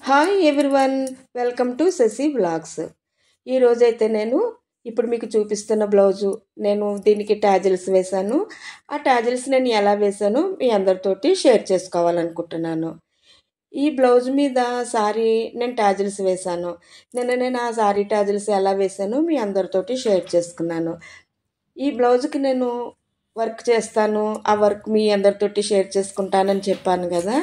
Hi everyone, welcome to Shashi vlogs. ఈరోజైతే నేను ఇప్పుడు మీకు చూపిస్తున్న బ్లౌజు నేను దీనికి ట్యాజిల్స్ వేశాను. ఆ ట్యాజిల్స్ నేను ఎలా వేశానో మీ అందరితోటి షేర్ చేసుకోవాలనుకుంటున్నాను. ఈ బ్లౌజ్ మీద సారీ నేను ట్యాజిల్స్ వేశాను. నేను ఆ సారీ ట్యాజిల్స్ ఎలా వేశానో మీ అందరితోటి షేర్ చేసుకున్నాను. ఈ బ్లౌజ్కి నేను వర్క్ చేస్తాను, ఆ వర్క్ మీ అందరితోటి షేర్ చేసుకుంటానని చెప్పాను కదా.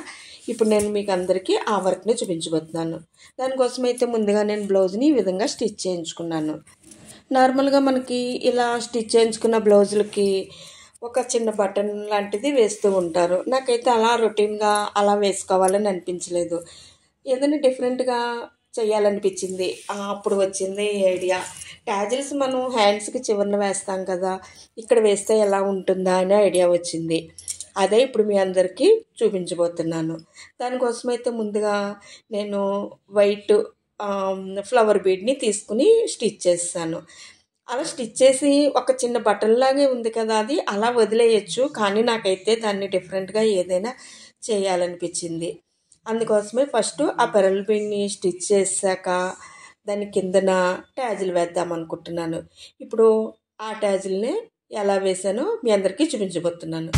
ఇప్పుడు నేను మీకు అందరికీ ఆ వర్క్ని చూపించబోతున్నాను. దానికోసం అయితే ముందుగా నేను బ్లౌజ్ని ఈ విధంగా స్టిచ్ చేయించుకున్నాను. నార్మల్గా మనకి ఇలా స్టిచ్ చేయించుకున్న బ్లౌజులకి ఒక చిన్న బటన్ లాంటిది వేస్తూ ఉంటారు. నాకైతే అలా రొటీన్గా అలా వేసుకోవాలని అనిపించలేదు. ఏదైనా డిఫరెంట్గా చేయాలనిపించింది. అప్పుడు వచ్చింది ఐడియా. ట్యాజిల్స్ మనం హ్యాండ్స్కి చివరన వేస్తాం కదా, ఇక్కడ వేస్తే ఎలా ఉంటుందా అనే ఐడియా వచ్చింది. అదే ఇప్పుడు మీ అందరికీ చూపించబోతున్నాను. దానికోసమైతే ముందుగా నేను వైట్ ఫ్లవర్ బీడ్ని తీసుకుని స్టిచ్ చేస్తాను. అలా స్టిచ్ చేసి ఒక చిన్న బటన్ లాగే ఉంది కదా, అది అలా వదిలేయచ్చు. కానీ నాకైతే దాన్ని డిఫరెంట్గా ఏదైనా చేయాలనిపించింది. అందుకోసమే ఫస్ట్ ఆ పెరల్ బీడ్ని స్టిచ్ చేశాక దాని కిందన ట్యాజిల్ వేద్దాం అనుకుంటున్నాను. ఇప్పుడు ఆ ట్యాజిల్ని ఎలా వేసానో మీ అందరికీ చూపించబోతున్నాను.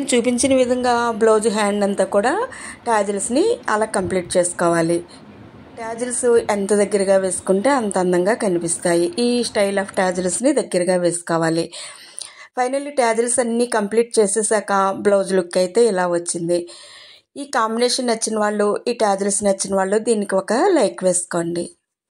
నేను చూపించిన విధంగా బ్లౌజ్ హ్యాండ్ అంతా కూడా టాజిల్స్ని అలా కంప్లీట్ చేసుకోవాలి. టాజిల్స్ ఎంత దగ్గరగా వేసుకుంటే అంత అందంగా కనిపిస్తాయి. ఈ స్టైల్ ఆఫ్ టాజిల్స్ని దగ్గరగా వేసుకోవాలి. ఫైనల్లీ టాజిల్స్ అన్నీ కంప్లీట్ చేసేసాక బ్లౌజ్ లుక్ అయితే ఇలా వచ్చింది. ఈ కాంబినేషన్ నచ్చిన వాళ్ళు, ఈ టాజిల్స్ నచ్చిన వాళ్ళు దీనికి ఒక లైక్ వేసుకోండి.